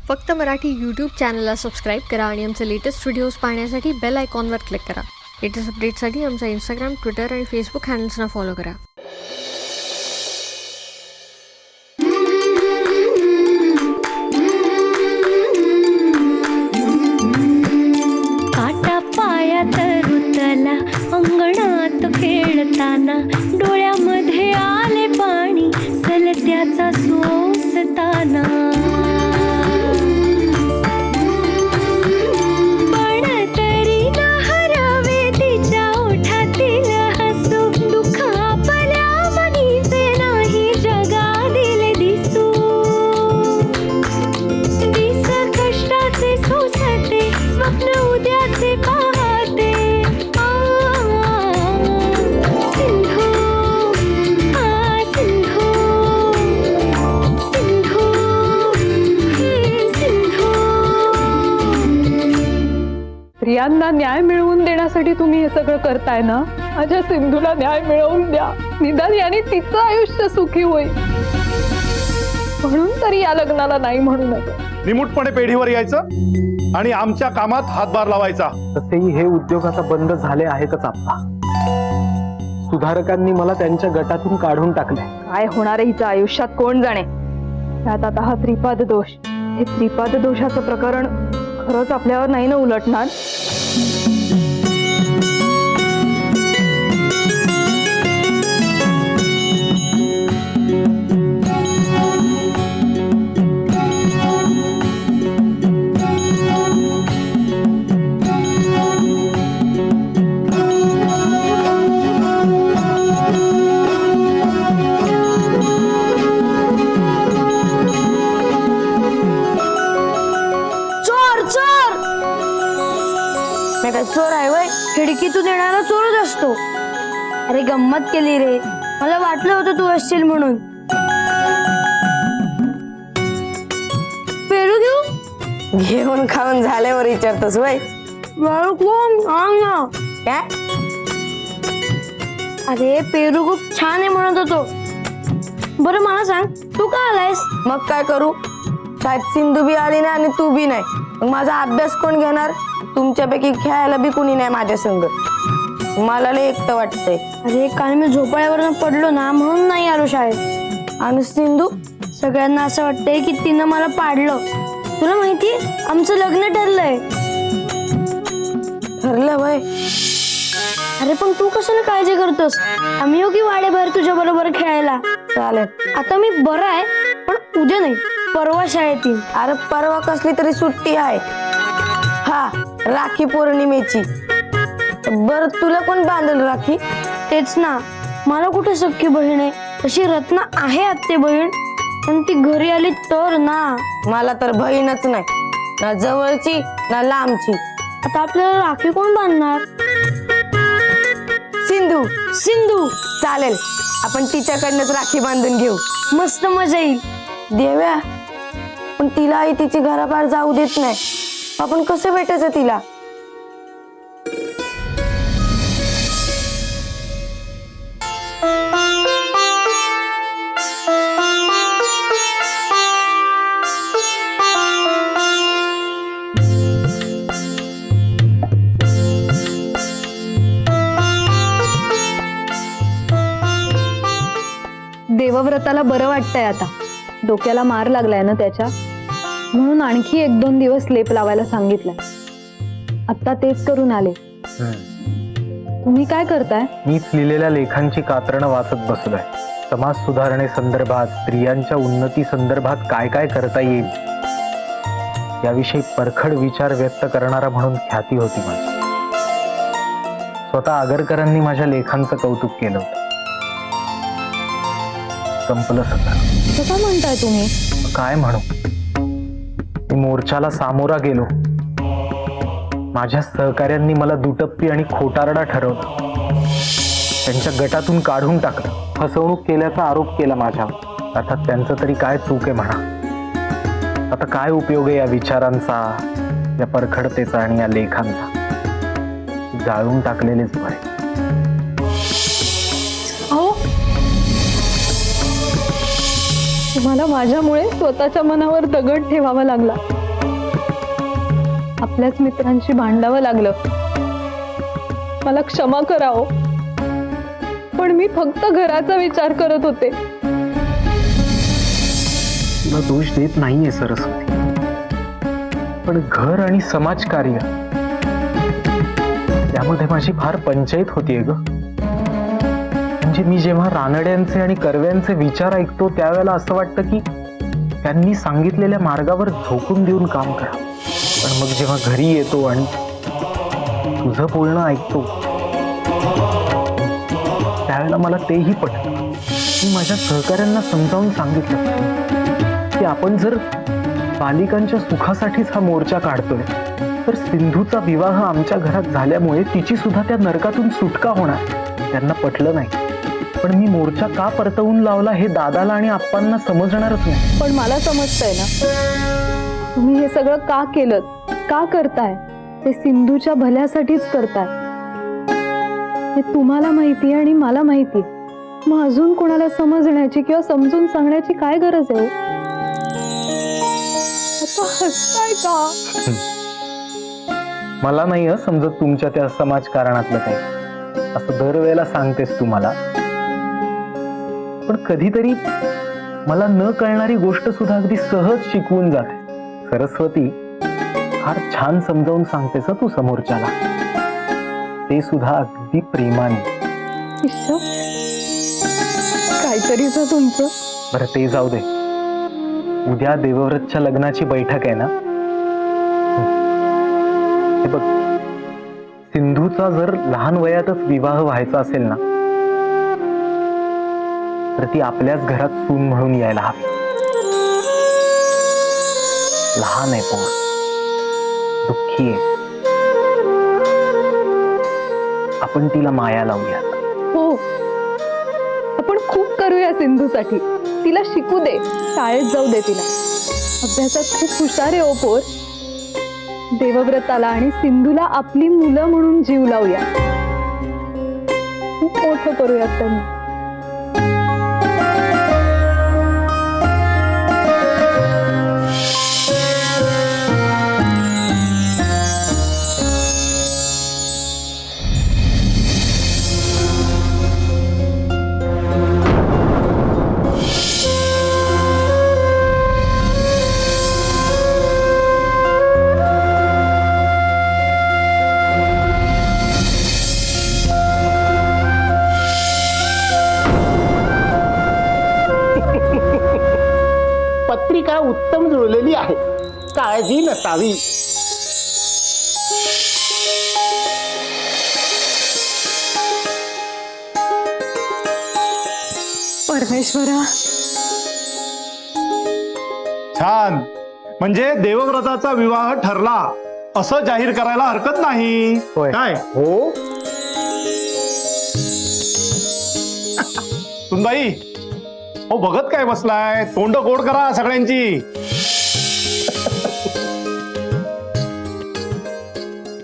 फक्त मराठी यूट्यूब चॅनलला सबस्क्राईब करा आणि आमचे लेटेस्ट व्हिडिओज पाहण्यासाठी बेल आयकॉनवर क्लिक करा। लेटेस्ट अपडेट्ससाठी आमचा इंस्टाग्राम, ट्विटर आणि फेसबुक हँडल्सना फॉलो करा। काटा पायात रुतला अंगणात खेळताना डोळ्यामध्ये आले पाणी सलत्याचा सोसताना पण तरी ना हरवे तिच्या ओठातील हसू दुःख आपल्या मनीचे नाही जगादिले दिसू दिस कष्टाचे सोसते स्वप्न उद्याचे पाहते सिंधू सिंधू सिंधू सिंधू। स्त्रियांना न्याय मिळवून देण्यासाठी तुम्ही हे सगळं करताय ना। माझ्या सिंधूला न्याय मिळवून द्या, निदान याने तिचं आयुष्य सुखी होईल। म्हणून तरी या लग्नाला नाही म्हणू नका। निमूटपणे पेढीवर यायचं आणि आमच्या कामात हातभार लावायचा। तसेही हे उद्योग आता बंद झाले आहेतच आता। सुधारकांनी मला त्यांच्या गटातून काढून टाकले। काय होणार आहे हिच्या आयुष्यात कोण जाणे। त्यात आता हा त्रिपाद दोष, हे त्रिपाद दोषाचं प्रकरण खरंच आपल्यावर नाही ना उलटणार। चोर आहे वय, खिडकीतून येणारा चोरच असतो। अरे गंमत केली रे, मला वाटलं होतं तू असशील म्हणून। पेरू घेऊ? घेऊन खाऊन झाल्यावर विचारतोस वय? काय? अरे पेरू खूप छान आहे म्हणत होतो। बरं मला सांग, तू का आलायस? मग काय करू, शाळेत सिंधू बी आली नाही आणि तू बी नाही, मग माझा अभ्यास कोण घेणार? तुमच्यापैकी खेळायला बी कुणी नाही माझ्या संग, मला लय एकटं वाटतंय। अरे काल मी झोपाळ्यावरनं पडलो ना, म्हणून नाही आलो शाळेत। आणि सिंधू, सगळ्यांना असं वाटतंय की तिनं मला पाडलं। तुला माहितीये आमचं लग्न ठरलंय। ठरलं वय? अरे पण तू कशाला काळजी करतोस? आम्ही येऊ की वाड्याबाहेर तुझ्या बरोबर खेळायला? चालेल। आता मी बरं आहे, पण उद्या नाही, परवा शाळेत येईन। अरे परवा कसली तरी सुट्टी आहे, हा राखी पौर्णिमेची। बर तुला कोण बांधल राखी? तेच ना, मला कुठे सख्खी बहीण आहे, तशी रत्ना आहे आत्ते बहीण, पण ती घरी आली तर ना। मला तर बहीणच नाही, ना जवळची ना लांबची। आता आपल्याला राखी कोण बांधणार? सिंधू। सिंधू चालेल, आपण तिच्याकडनंच राखी बांधून घेऊ, मस्त मजा येईल। देव्या, पण तिला आई तिची घराबाहेर जाऊ देत नाही, आपण कसं भेटायचं तिला? देवव्रताला बरं वाटतंय आता, डोक्याला मार लागलाय ना त्याच्या, म्हणून आणखी 1-2 दिवस लेप लावायला सांगितलंय। आता तेच करून आले। तुम्ही काय करताय? मीच लिहिलेल्या लेखांची कात्रणं वाचत बसलोय। समाज सुधारणे संदर्भात, स्त्रियांच्या उन्नती संदर्भात काय काय करता येईल याविषयी परखड विचार व्यक्त करणारा म्हणून ख्याती होती माझी। स्वतः आगरकरांनी माझ्या लेखांचं कौतुक केलं होतं। संपलं सगळं। कसं म्हणताय तुम्ही? काय म्हणू, मी मोर्चाला सामोरा गेलो, माझ्या सहकाऱ्यांनी मला दुटप्पी आणि खोटारडा ठरवलं, त्यांच्या गटातून काढून टाकलं, फसवणूक केल्याचा आरोप केला माझ्यावर। अर्थात त्यांचं तरी काय चूक आहे म्हणा। आता काय उपयोग आहे या विचारांचा, या परखडतेचा आणि या लेखांचा? जाळून टाकलेलेच बरे। तुम्हाला माझ्यामुळे स्वतःच्या मनावर दगड ठेवावा लागला। आपल्याच मित्रांशी भांडावं लागलं. मला क्षमा करा हो, पण मी फक्त घराचा विचार करत होते. तुला दोष देत नाहीये सरस्वती, पण घर आणि समाजकार्य त्यामध्ये माझी फार पंचायत होतीये ग. म्हणजे मी जेव्हा रानड्यांचे आणि कर्व्यांचे विचार ऐकतो त्यावेळेला असं वाटतं की त्यांनी सांगितलेल्या मार्गावर झोकून देऊन काम करा. पण मग जेव्हा घरी येतो आणि तुझं बोलणं ऐकतो त्यावेळेला मला तेही पटतं. मी माझ्या सहकाऱ्यांना समजावून सांगितलं की आपण जर बालिकांच्या सुखासाठीच हा मोर्चा काढतोय तर सिंधूचा विवाह आमच्या घरात झाल्यामुळे तिची सुद्धा त्या नरकातून सुटका होणार. त्यांना पटलं नाही, पण मी मोर्चा का परतवून लावला हे दादाला आणि आप्पांना समजणारच नाही. पण मला समजतंय ना, तुम्ही हे सगळं का केलं, का करताय, ते सिंधूच्या भल्यासाठीच करताय. हे तुम्हाला माहिती आणि मला माहिती. मग अजून कोणाला समजण्याची किंवा समजून सांगण्याची काय गरज आहे? आता हसताय का? मला नाही समजत तुमच्या त्या समाजकारणातलं काही. असं दरवेळेला सांगतेस तू मला, पण कधीतरी मला न कळणारी गोष्ट सुद्धा अगदी सहज शिकवून जाते. सरस्वती, फार छान समजावून सांगतेस तू समोरच्याला, ते सुद्धा अगदी प्रेमाने. काहीतरीच तुमचं. बरं ते जाऊ दे, उद्या देवव्रतच्या लग्नाची बैठक आहे ना. हे बघ, सिंधूचा जर लहान वयातच विवाह व्हायचा असेल ना तर ती आपल्याच घरात सून म्हणून यायला हवी. लहान आहे, पोर दुःखी आहे, आपण तिला माया लावूया. हो, आपण खूप करूया सिंधूसाठी. तिला शिकू दे, शाळेत जाऊ दे तिला. अभ्यासात खूप हुशार आहे. पोर, देवव्रताला आणि सिंधूला आपली मुलं म्हणून जीव लावूया. खूप मोठं करूया त्यांना. पत्रिका उत्तम जुळलेली आहे, काळजी नसावी. परमेश्वरा, छान. म्हणजे देवव्रताचा विवाह ठरला असं जाहीर करायला हरकत नाही. होय. काय हो, सुनबाई, हो बघत काय बसलाय? तोंड गोड करा सगळ्यांची.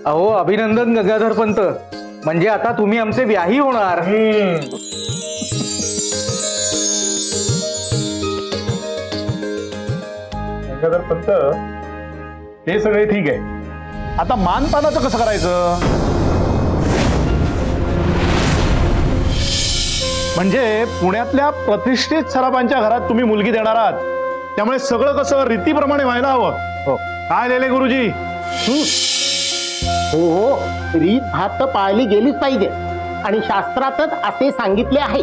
अहो, अभिनंदन गंगाधर पंत, म्हणजे आता तुम्ही आमचे व्याही होणार. गंगाधर पंत, हे सगळे ठीक आहे. आता मानपानाचं कसं करायचं? म्हणजे पुण्यातल्या प्रतिष्ठित सराफांच्या घरात तुम्ही मुलगी देणार आहात, त्यामुळे सगळं कसं रीतीप्रमाणे व्हायला हवं. हो. काय लेले गुरुजी? हो हो, रीत भात तर पाळली गेलीच पाहिजे आणि शास्त्रातच असे सांगितले आहे.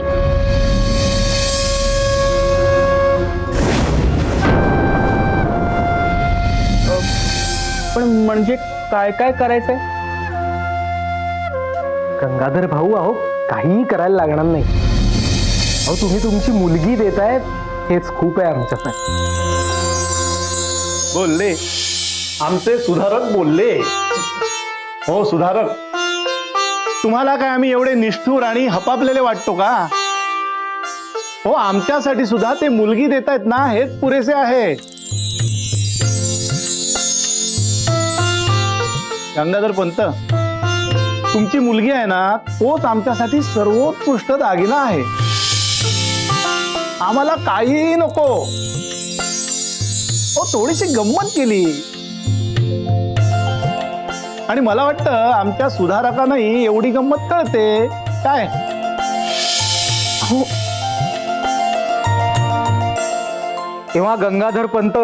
पण म्हणजे काय काय करायचंय? गंगाधर भाऊ, अहो काहीही करायला लागणार नाही. अहो, तुम्ही तुमची मुलगी देताय हेच खूप आहे आमच्यासाठी. बोलले आमचे सुधारक बोलले. हो सुधारक, तुम्हाला काय आम्ही एवढे निष्ठुर आणि हपापलेले वाटतो का? हो, आमच्यासाठी सुद्धा ते मुलगी देतायत ना, हेच पुरेसे आहे. गंगाधर पंत, तुमची मुलगी आहे ना, तोच आमच्यासाठी सर्वोत्कृष्ट दागिना आहे. आम्हाला काहीही नको. हो, थोडीशी गंमत केली. आणि मला वाटतं आमच्या सुधारकांनाही एवढी गंमत कळते काय. तेव्हा गंगाधर पंत,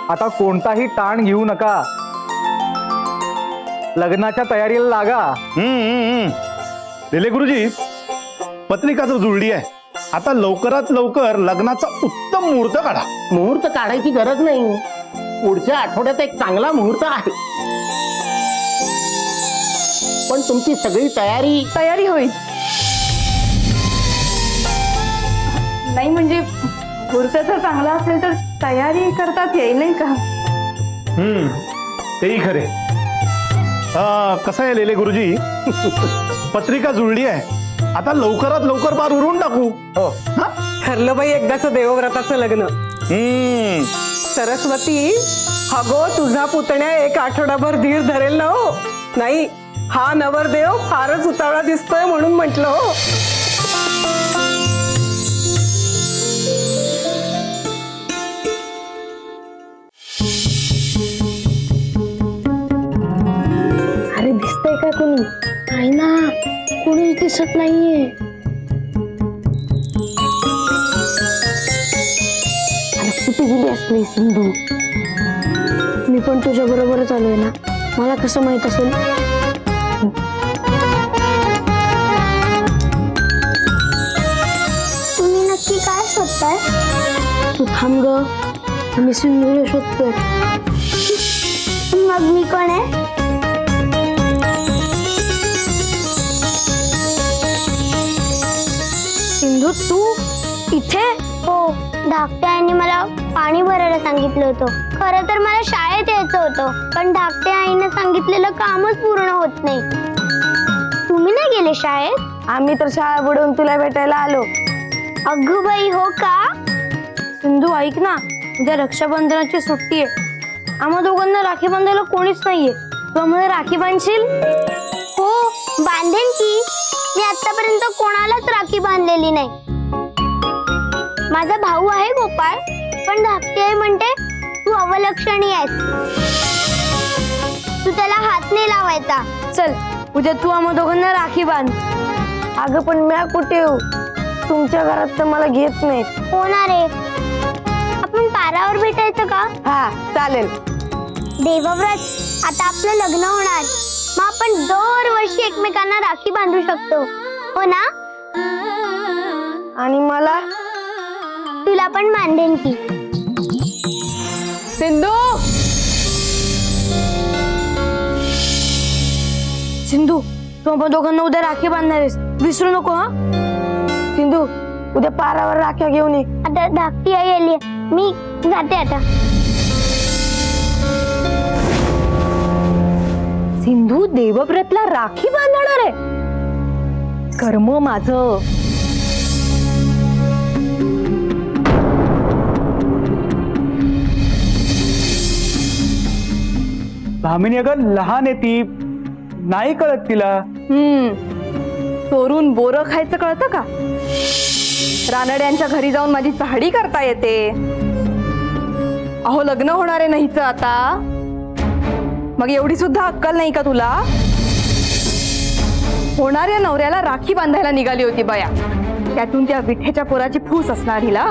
आता कोणताही ताण घेऊ नका, लग्नाच्या तयारीला लागा. दिले गुरुजी, पत्रिका तर जुळली आहे. आता लवकरात लवकर लग्नाचा उत्तम मुहूर्त काढा. मुहूर्त काढायची गरज नाही, पुढच्या आठवड्यात एक चांगला मुहूर्त आहे. पण तुमची सगळी तयारी होईल. नाही म्हणजे मुहूर्त जर चांगला असेल तर तयारी करतात येईल नाही का. तेही खरे. कसं आहे लेले गुरुजी, पत्रिका जुळली आहे. आता लवकरात लवकर पार उरून टाकू. ठरलं बाई एकदाचं देवव्रताचं लग्न. सरस्वती, अगो तुझा पुतण्या एक आठवडाभर धीर धरेल ना हो. नाही, हा नवरदेव फारच उतावळा दिसतोय म्हणून म्हटलं हो. अरे दिसतंय का कोणी? नाही ना, कोणीच दिसत नाहीये. अरे कुठे गेली असली सिंधू? मी पण तुझ्या बरोबरच आलोय ना, मला कसं माहित असेल? तुम्ही नक्की काय शोधताय? तू थांब ग, मी सिंधूला शोधतोय. मग मी कोण आहे? सिंधू तू इथे? हो, धाकट्या आईने मला पाणी भरायला सांगितलं होतं. खरं तर मला शाळेत यायचं होतं, पण धाकट्या आईने सांगितलेलं कामच पूर्ण होत नाही. तुम्ही नाही गेले शाळेत? आम्ही तर शाळा बुडवून तुला भेटायला आलो. अगं बाई, हो का? सिंधू ऐक ना, उद्या रक्षाबंधनाची सुट्टी आहे. आम्हा दोघांना राखी बांधायला कोणीच नाहीये. तू आम्हाला राखी बांधशील? हो, बांधेन की. मी आतापर्यंत कोणालाच राखी बांधलेली नाही. माझा भाऊ आहे गोपाळ, पण धाकटी आई म्हणते तू अवलक्षणी आहेस, तू त्याला हात नाही लावायचा. चल उद्या तू आम्हा दोघांना राखी बांध. अगं पण म्या कुठे येऊ? तुमच्या घरात तर मला घेत नाहीत. होणार आहे. आपण पारावर भेटायचं का? हा चालेल. देवव्रत, आता आपलं लग्न होणार, मग आपण दरवर्षी एकमेकांना राखी बांधू शकतो, हो ना? आणि मला तुला पण बांधेन की. सिंधू, सिंधू तू आम्हा दोघांना उद्या राखी बांधणार आहेस, विसरू नको हा. सिंधू उद्या पारावर राख्या घेऊन ये. आता धाकटी आई आली, मी जाते आता. सिंधू देवव्रतला राखी बांधणार आहे? कर्म माझं. भामिनी अगं लहान आहे ती, नाही कळत तिला. चोरून बोरं खायचं कळतं का? रानड्यांच्या घरी जाऊन माझी चहाडी करता येते. अहो लग्न होणार आहे नाहीच आता, मग एवढी सुद्धा अक्कल नाही का तुला? होणाऱ्या नवऱ्याला राखी बांधायला निघाली होती बया, त्यातून त्या विठ्ठेच्या पोराची फूस असणार हिला.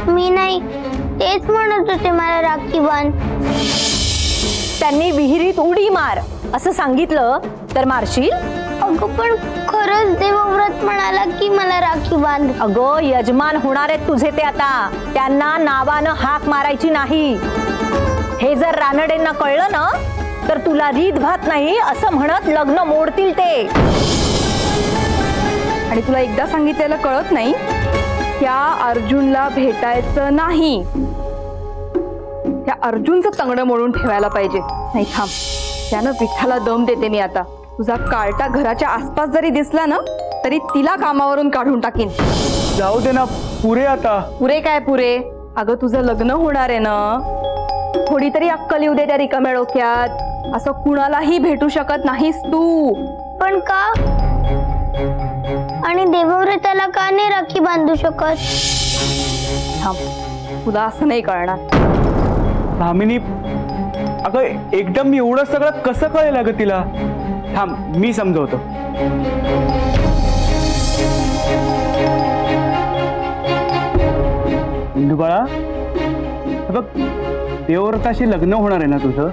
मी नाही, तेच म्हणत होते मला राखी बांध. त्यांनी विहिरीत उडी मार असं सांगितलं तर मारशील? अगं पण खरंच देवव्रत म्हणाला की मला राखी बांध. अगं यजमान होणार आहेत तुझे ते आता, त्यांना नावानं हाक मारायची नाही. हे जर रानडेंना कळलं ना तर तुला रीत भात नाही असं म्हणत लग्न मोडतील ते. आणि तुला एकदा सांगितलेलं कळत नाही, त्या अर्जुनला भेटायचं नाही. त्या अर्जुनचं तंगडं मोडून ठेवायला पाहिजे. नाही थांब, त्यानं विठ्ठला दम देते मी आता. तुझा कार्टा घराच्या आसपास जरी दिसला ना तरी तिला कामावरून काढून टाकीन. जाऊ दे ना, पुरे आता. पुरे काय पुरे? अगं तुझं लग्न होणार आहे ना, थोडी तरी अक्कल येऊ दे त्या रिकाम्या डोक्यात. असं कुणालाही भेटू शकत नाहीस तू. पण का? आणि देवव्रताला का नाही राखी बांधू शकत? थांब, तुला असं नाही कळणार. भामिनी अगं एकदम एवढं सगळं कसं कळेल अगं तिला? थांब मी समजवतो. इंदू बाळा, बघ देवव्रताशी लग्न होणार आहे ना तुझं,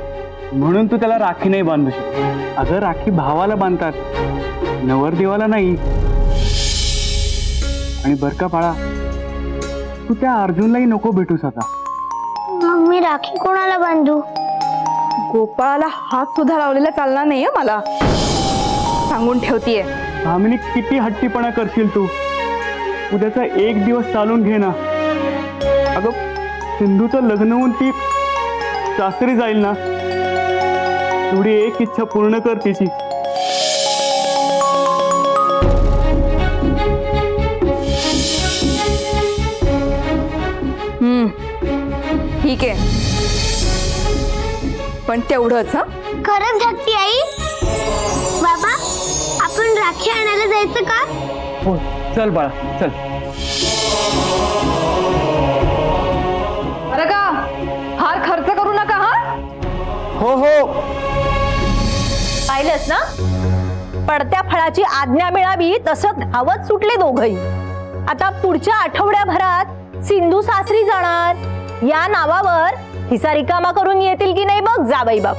म्हणून तू त्याला राखी नाही बांधू शकत. अगं राखी भावाला बांधतात, नवरदेवाला नाही. आणि बर का बाळा, तू त्या अर्जुनलाही नको भेटूस आता. मग मी राखी कोणाला बांधू? गोपाळाला हात सुद्धा लावलेला चालणार नाहीये मला, सांगून ठेवतीये. भामिनी किती हट्टीपणा करशील तू? उद्याचा एक दिवस चालून घे ना. अगं सिंधूचं लग्न होऊन ती सासरी जाईल ना, एवढी एक इच्छा पूर्ण कर तिची. ठीक आहे, पण तेवढंच. खरंच धाकटी आई? बाबा, आपण राखी आणायला जायचं का? हो चल बाळा चल. बरं का, हार खर्च करू नका. हा हो हो पाहिलंच ना, पडत्या फळाची आज्ञा मिळावी तसं धावत सुटले दोघही. आता पुढच्या आठवड्याभरात सिंधू सासरी जाणार, या नावावर हिसा रिकामा करून येतील की नाही बघ जावई बाप.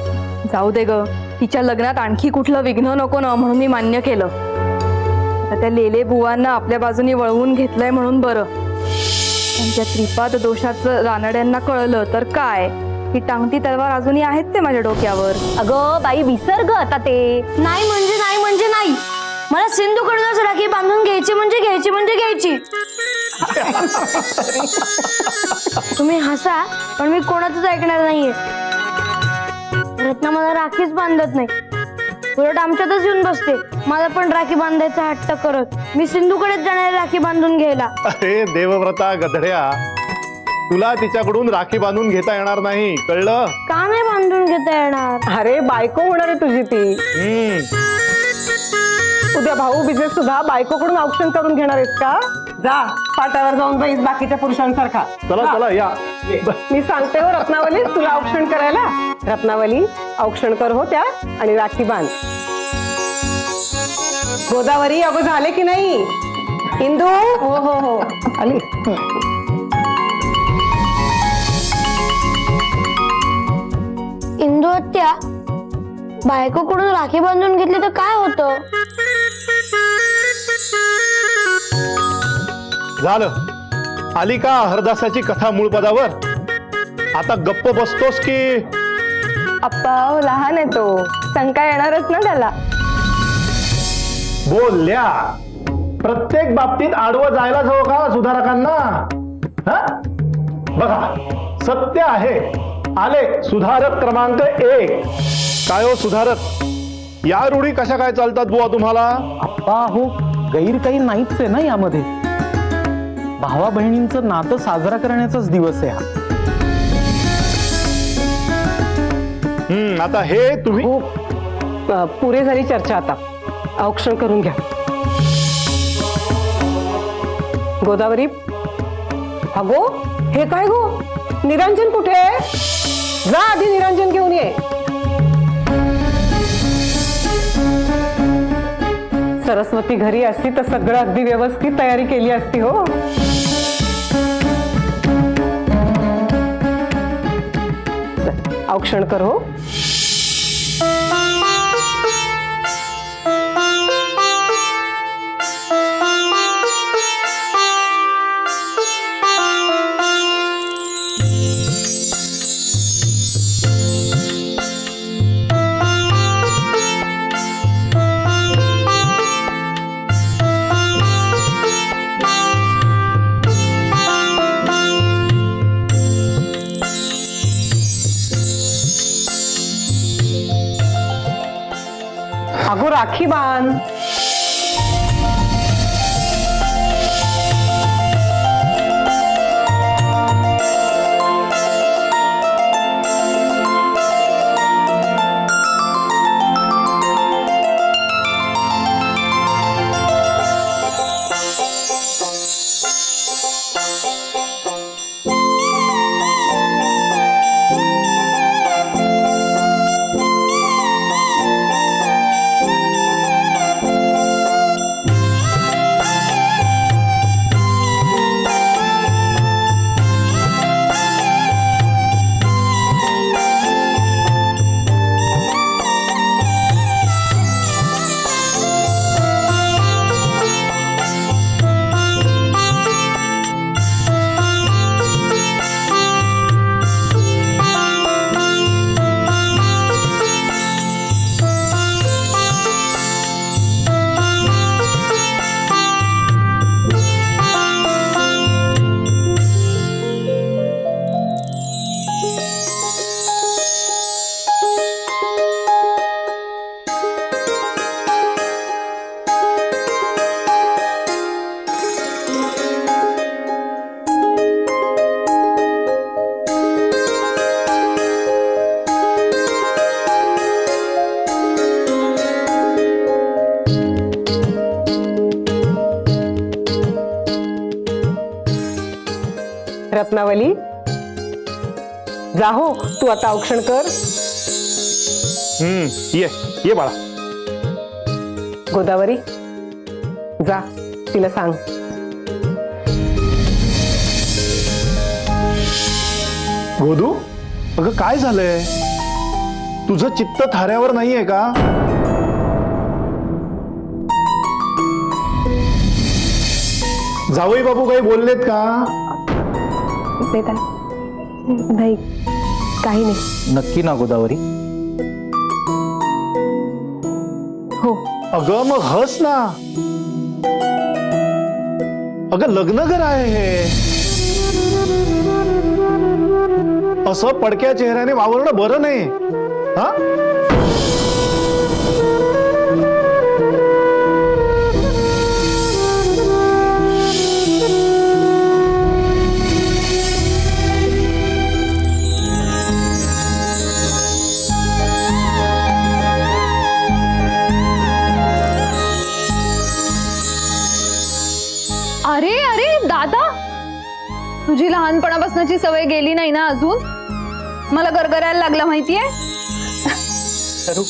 जाऊ दे ग, तिच्या लग्नात आणखी कुठलं विघ्न नको ना, म्हणून मी मान्य केलं. आता त्या लेले बुवांना आपल्या बाजूने वळवून घेतलंय म्हणून बरं. पण त्या त्रिपाद दोषाचं रानड्यांना कळलं तर काय, ही टांगती तलवार अजूनही आहेत ते माझ्या डोक्यावर. अगं बाई विसर ग आता ते. नाही म्हणजे नाही म्हणजे नाही. मला सिंधूकडूनच राखी बांधून घ्यायची म्हणजे घ्यायची म्हणजे घ्यायची. तुम्ही हसा, पण मी कोणाचंच ऐकणार नाहीये. रत्ना मला राखीच बांधत नाही, उलट आमच्यातच येऊन बसते मला पण राखी बांधायचा हट्ट करत. मी सिंधूकडेच जाणार राखी बांधून घ्यायला. अरे देवव्रता गधड्या, तुला तिच्याकडून राखी बांधून घेता येणार नाही, कळलं? का नाही बांधून घेता येणार? अरे बायको होणार आहे तुझी ती. उद्या भाऊ बिझनेस सुद्धा बायकोकडून औक्षण करून घेणार आहेस का? जा पाटावर जाऊन बाईस बाकीच्या पुरुषांसारखा. चला चला या. मी सांगते हो रत्नावली, तुला औक्षण करायला. रत्नावली, औक्षण कर हो त्या आणि राखी बांध. गोदावरी, अगो झाले की नाही? इंदू, हो हो हो आली. इंदू आत्या, बायकोकडून राखी बांधून घेतली तर काय होतं? झालं, आली का हरदासाची कथा मूळ पदावर? आता गप्प बसतोस की? अप्पा लहान आहे तो, शंका येणारच ना त्याला. बोलल्या प्रत्येक बाबतीत आडवं जायलाच हवं का सुधारकांना? हा? बघा सत्य आहे, आले सुधारक क्रमांक 1. काय हो सुधारक, या रूढी कशा काय चालतात बुवा तुम्हाला? अप्पा हो, गैर काही नाहीच आहे ना यामध्ये. भावा बहिणींचं नातं साजरा करण्याचाच दिवस आहे हा. आता हे तुम्ही हो, पुरे झाली चर्चा, आता औक्षण करून घ्या. गोदावरी, अगो हे काय गो, निरंजन कुठे आहे? जा आधी निरंजन घेऊन ये. सरस्वती घरी असती तर सगळं अगदी व्यवस्थित तयारी केली असती हो. औक्षण कर हो. अगो राखी बांध. रत्नावली जा हो, तू आता औक्षण कर. ये ये बाळा. गोदावरी जा, तिला सांग. गोदू, अगं काय झालंय? तुझं चित्त थाऱ्यावर नाहीये का? जावई बाबू काही बोललेत का? नाही, काही नाही. नक्की ना गोदावरी? हो. अगं मग हस ना. अगं लग्न घर आहे हे. असं पडक्या चेहऱ्याने वावरणं बरं नाही. हा? अरे अरे दादा, तुझी लहानपणापासूनची सवय गेली नाही ना अजून? मला गरगरायला लागला माहितीये. सरू